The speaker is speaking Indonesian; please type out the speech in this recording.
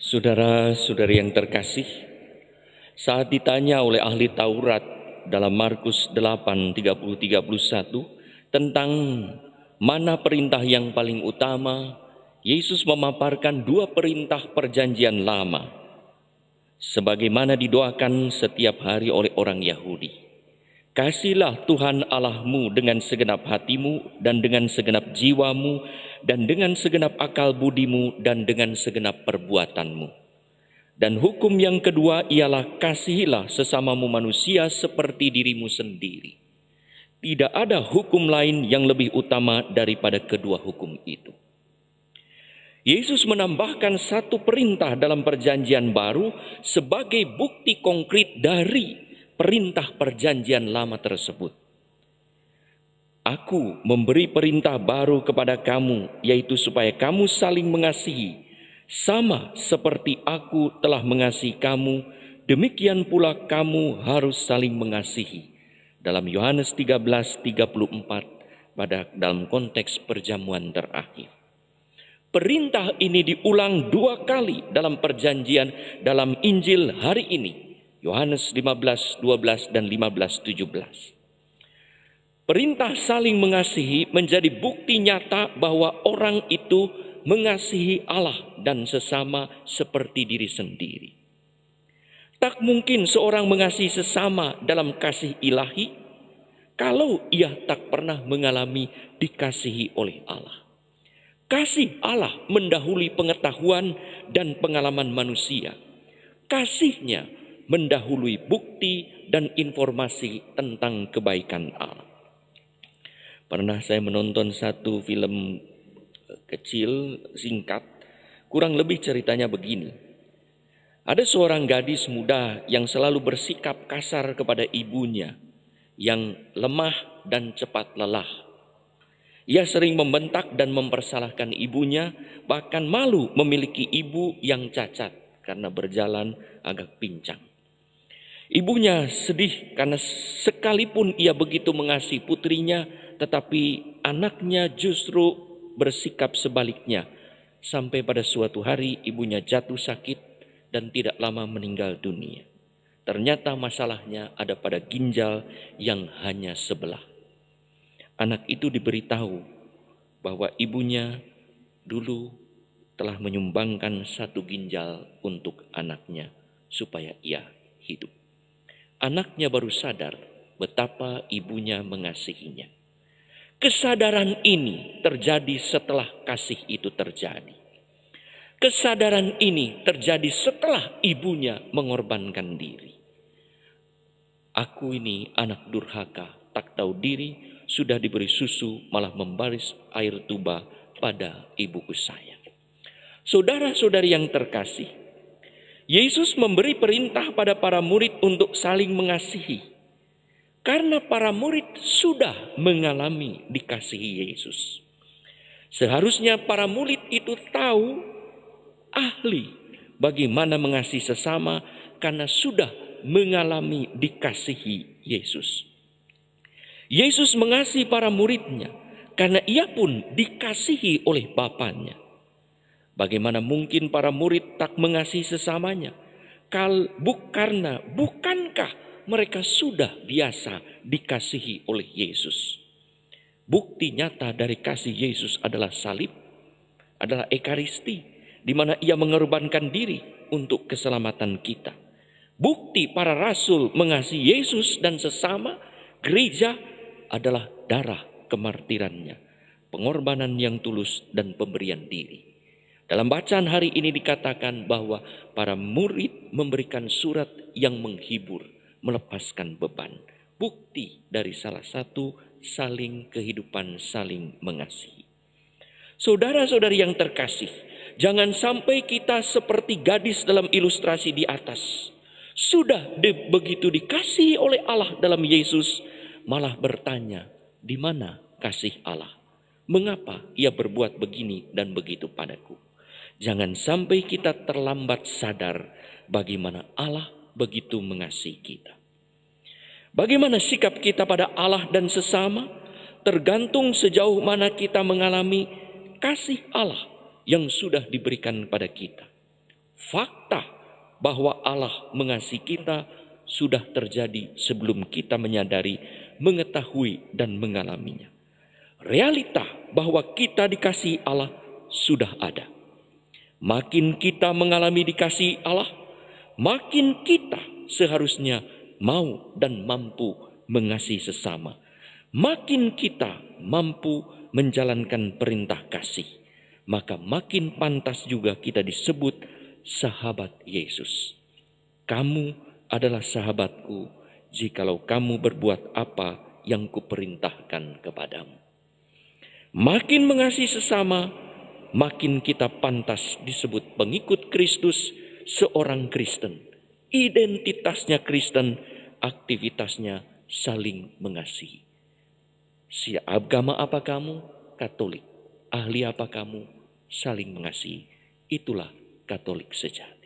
Saudara-saudari yang terkasih, saat ditanya oleh ahli Taurat dalam Markus 8:30-31 tentang mana perintah yang paling utama, Yesus memaparkan dua perintah perjanjian lama sebagaimana didoakan setiap hari oleh orang Yahudi. Kasihilah Tuhan Allahmu dengan segenap hatimu dan dengan segenap jiwamu dan dengan segenap akal budimu dan dengan segenap perbuatanmu. Dan hukum yang kedua ialah kasihilah sesamamu manusia seperti dirimu sendiri. Tidak ada hukum lain yang lebih utama daripada kedua hukum itu. Yesus menambahkan satu perintah dalam perjanjian baru sebagai bukti konkret dari perintah perjanjian lama tersebut. Aku memberi perintah baru kepada kamu, yaitu supaya kamu saling mengasihi. Sama seperti aku telah mengasihi kamu, demikian pula kamu harus saling mengasihi. Dalam Yohanes 13:34 dalam konteks perjamuan terakhir. Perintah ini diulang dua kali dalam dalam Injil hari ini. Yohanes 15:12 dan 15:17. Perintah saling mengasihi menjadi bukti nyata bahwa orang itu mengasihi Allah dan sesama seperti diri sendiri. Tak mungkin seorang mengasihi sesama dalam kasih ilahi kalau ia tak pernah mengalami dikasihi oleh Allah. Kasih Allah mendahului pengetahuan dan pengalaman manusia. Kasihnya mendahului bukti dan informasi tentang kebaikan Allah. Pernah saya menonton satu film kecil singkat, kurang lebih ceritanya begini. Ada seorang gadis muda yang selalu bersikap kasar kepada ibunya yang lemah dan cepat lelah. Ia sering membentak dan mempersalahkan ibunya, bahkan malu memiliki ibu yang cacat karena berjalan agak pincang. Ibunya sedih karena sekalipun ia begitu mengasihi putrinya, tetapi anaknya justru bersikap sebaliknya. Sampai pada suatu hari ibunya jatuh sakit dan tidak lama meninggal dunia. Ternyata masalahnya ada pada ginjal yang hanya sebelah. Anak itu diberitahu bahwa ibunya dulu telah menyumbangkan satu ginjal untuk anaknya supaya ia hidup. Anaknya baru sadar betapa ibunya mengasihinya. Kesadaran ini terjadi setelah kasih itu terjadi. Kesadaran ini terjadi setelah ibunya mengorbankan diri. Aku ini anak durhaka, tak tahu diri, sudah diberi susu malah membaris air tuba pada ibuku saya. Saudara-saudari yang terkasih, Yesus memberi perintah pada para murid untuk saling mengasihi. Karena para murid sudah mengalami dikasihi Yesus. Seharusnya para murid itu tahu, ahli bagaimana mengasihi sesama karena sudah mengalami dikasihi Yesus. Yesus mengasihi para muridnya karena ia pun dikasihi oleh Bapanya. Bagaimana mungkin para murid tak mengasihi sesamanya? Bukankah mereka sudah biasa dikasihi oleh Yesus? Bukti nyata dari kasih Yesus adalah salib, adalah ekaristi, di mana ia mengorbankan diri untuk keselamatan kita. Bukti para rasul mengasihi Yesus dan sesama gereja adalah darah kemartirannya, pengorbanan yang tulus dan pemberian diri. Dalam bacaan hari ini dikatakan bahwa para murid memberikan surat yang menghibur, melepaskan beban. Bukti dari salah satu saling kehidupan, saling mengasihi. Saudara-saudari yang terkasih, jangan sampai kita seperti gadis dalam ilustrasi di atas. Sudah begitu dikasihi oleh Allah dalam Yesus, malah bertanya, di mana kasih Allah? Mengapa ia berbuat begini dan begitu padaku? Jangan sampai kita terlambat sadar bagaimana Allah begitu mengasihi kita. Bagaimana sikap kita pada Allah dan sesama tergantung sejauh mana kita mengalami kasih Allah yang sudah diberikan pada kita. Fakta bahwa Allah mengasihi kita sudah terjadi sebelum kita menyadari, mengetahui, dan mengalaminya. Realita bahwa kita dikasihi Allah sudah ada. Makin kita mengalami dikasihi Allah, makin kita seharusnya mau dan mampu mengasihi sesama. Makin kita mampu menjalankan perintah kasih, maka makin pantas juga kita disebut sahabat Yesus. Kamu adalah sahabatku jikalau kamu berbuat apa yang kuperintahkan kepadamu. Makin mengasihi sesama, makin kita pantas disebut pengikut Kristus, seorang Kristen. Identitasnya Kristen, aktivitasnya saling mengasihi. Agama apa kamu? Katolik. Ahli apa kamu? Saling mengasihi. Itulah Katolik sejati.